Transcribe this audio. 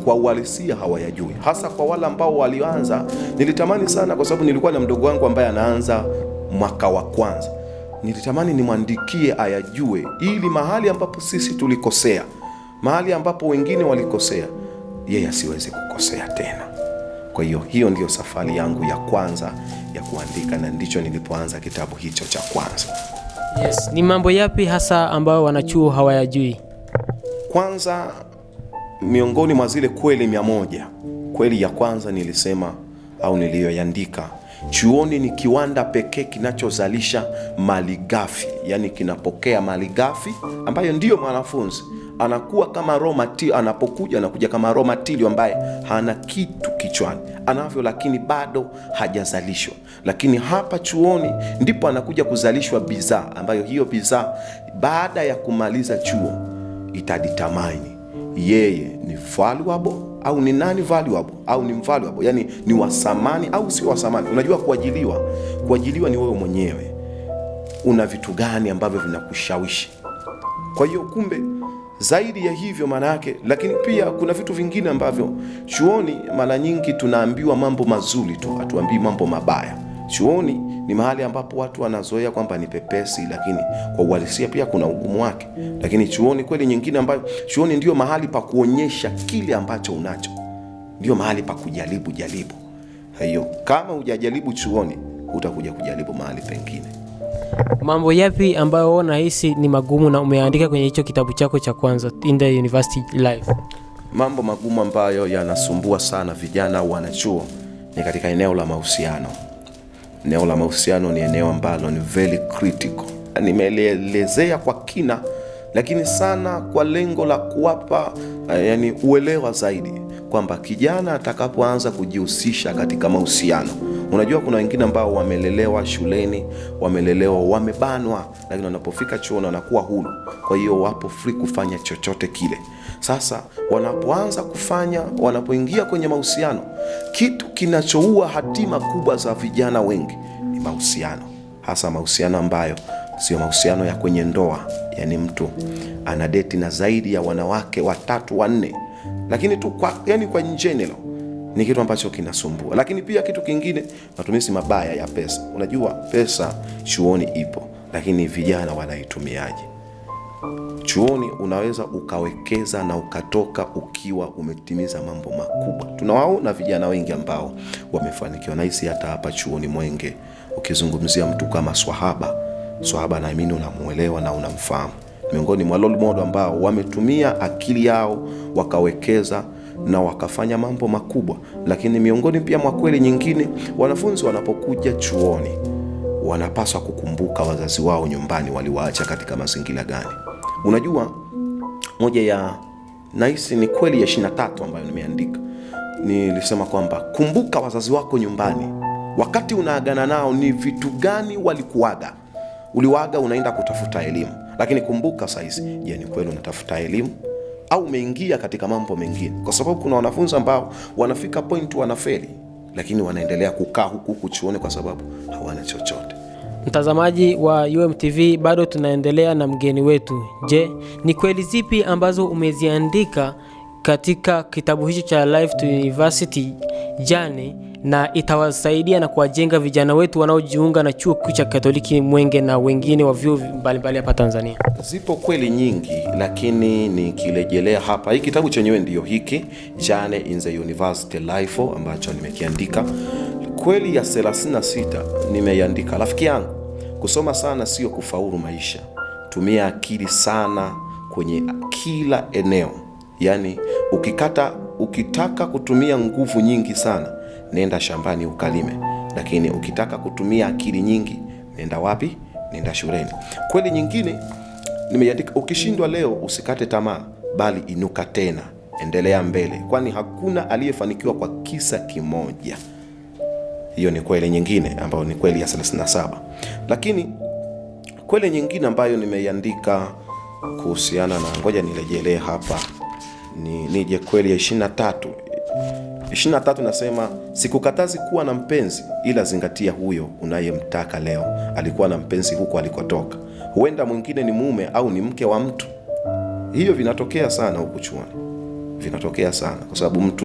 kwa uhalisia hawayajui, hasa kwa wale ambao walianza. Nilitamani sana, kwa sababu nilikuwa na mdogo wangu ambaye anaanza mwaka wa kwanza, nilitamani nimwandikie ayajue, ili mahali ambapo sisi tulikosea, mahali ambapo wengine walikosea, yeye asiweze kukosea tena. Kwa hiyo hiyo ndio safari yangu ya kwanza ya kuandika, na ndicho nilipoanza kitabu hicho cha kwanza. Yes, ni mambo yapi hasa ambayo wanachuo hawayajui? Kwanza, miongoni mwa zile kweli 100, kweli ya kwanza nilisema au niliyoandika, chuoni ni kiwanda pekee kinachozalisha malighafi, yani kinapokea malighafi ambayo ndiyo mwanafunzi anakuwa kama raw material. Anakuja kama raw material ambaye hana kitu kichwani anavyo, lakini bado hajazalishwa. Lakini hapa chuoni ndipo anakuja kuzalishwa bidhaa ambayo hiyo bidhaa baada ya kumaliza chuo itadetermine yeye ni valuable au ni nani valuable au ni valuable, yani ni wa thamani au si wa thamani. Unajua kuajiliwa ni wewe mwenyewe, una vitu gani ambavyo vinakushawishi. Kwa hiyo kumbe zaidi ya hivyo maana yake, lakini pia kuna vitu vingine ambavyo chuoni mara nyingi tunaambiwa mambo mazuri tu, hatuambii mambo mabaya. Chuoni ni mahali ambapo watu wanazoea kwamba ni pepesi, lakini kwa uhalisia pia kuna ugumu wake. Lakini chuoni kweli nyingine ambayo chuoni ndio mahali pa kuonyesha kile ambacho unacho, ndio mahali pa kujaribu. Hiyo kama hujajaribu chuoni, utakuja kujaribu mahali pengine. Mambo yapi ambayo unahisi ni magumu na umeandika kwenye hicho kitabu chako cha kwanza, In the University Life? Mambo magumu ambayo yanasumbua sana vijana wanachuo ni katika eneo la mahusiano. Eneo la mahusiano ni eneo ambalo ni very critical. Nimeelezea kwa kina, lakini sana kwa lengo la kuwapa uelewa zaidi kwamba kijana atakapoanza kujihusisha katika mahusiano. Unajua kuna wengine ambao wamelelewa shuleni, wamebanwa, lakini wanapofika chuoni wanakuwa huru. Kwa hiyo wapo free kufanya chochote kile. Sasa wanapoingia kwenye mahusiano, kitu kinachoua hatima kubwa za vijana wengi ni mahusiano. Hasa mahusiano ambayo sio mahusiano ya kwenye ndoa, yani mtu anadeti na zaidi ya wanawake 3, 4, lakini tu kwa general ni kitu ambacho kinasumbua. Lakini pia kitu kingine, matumizi mabaya ya pesa. Unajua pesa chuoni ipo, lakini vijana wanaitumiaje? Chuoni unaweza ukawekeza na ukatoka ukiwa umetimiza mambo makubwa. Tunawaona vijana wengi ambao wamefanikiwa, na hisi hata hapa chuoni Mwenge ukizungumzia mtu kama Swahaba naamini unamuelewa na unamfahamu. Miongoni mwa role model ambao wametumia akili yao wakawekeza na wakafanya mambo makubwa. Lakini miongoni pia mwa kweli nyingine, wanafunzi wanapokuja chuoni wanapaswa kukumbuka wazazi wao nyumbani waliwaacha katika mazingira gani. Unajua moja ya nahisi ni kweli ya 23 ambayo nimeandika, nilisema kwamba kumbuka wazazi wako nyumbani, wakati unaagana nao ni vitu gani walikuaga. Uliwaga unaenda kutafuta elimu, lakini kumbuka saizi, je, ni kweli unatafuta elimu au umeingia katika mambo mengine? Kwa sababu kuna wanafunzi ambao wanafika point wanafeli, lakini wanaendelea kukaa huku chuoni kwa sababu hawana chochote. Mtazamaji wa UMTV, bado tunaendelea na mgeni wetu. Je, ni kweli zipi ambazo umeziandika katika kitabu hicho cha Life to University Journey na itawasaidia na kuwajenga vijana wetu wanaojiunga na chuo kikuu cha Katoliki Mwenge na wengine wa vyuo mbalimbali hapa Tanzania? Zipo kweli nyingi, lakini nikirejelea hapa, hii kitabu chenyewe ndio hiki Journey in the University Life ambacho nimekiandika. Kweli ya 36 nimeiandika. Rafiki yangu, kusoma sana sio kufaulu maisha. Tumia akili sana kwenye kila eneo. Yani ukitaka kutumia nguvu nyingi sana, nenda shambani ukalime. Lakini ukitaka kutumia akili nyingi, nenda wapi? Nenda shuleni. Kweli nyingine nimeandika, ukishindwa leo usikate tamaa, bali inuka tena, endelea mbele, kwani hakuna aliyefanikiwa kwa kisa kimoja. Hiyo ni kweli nyingine ambayo ni kweli ya 37. Lakini kweli nyingine ambayo nimeiandika kuhusiana na, ngoja nirejelee hapa, nije kweli ya 23. 23 nasema, sikukatazi kuwa na mpenzi, ila zingatia huyo unayemtaka leo alikuwa na mpenzi huko alikotoka. Huenda mwingine ni mume au ni mke wa mtu. Hiyo vinatokea sana huku chuoni. vinatokea sana, kwa sababu mtu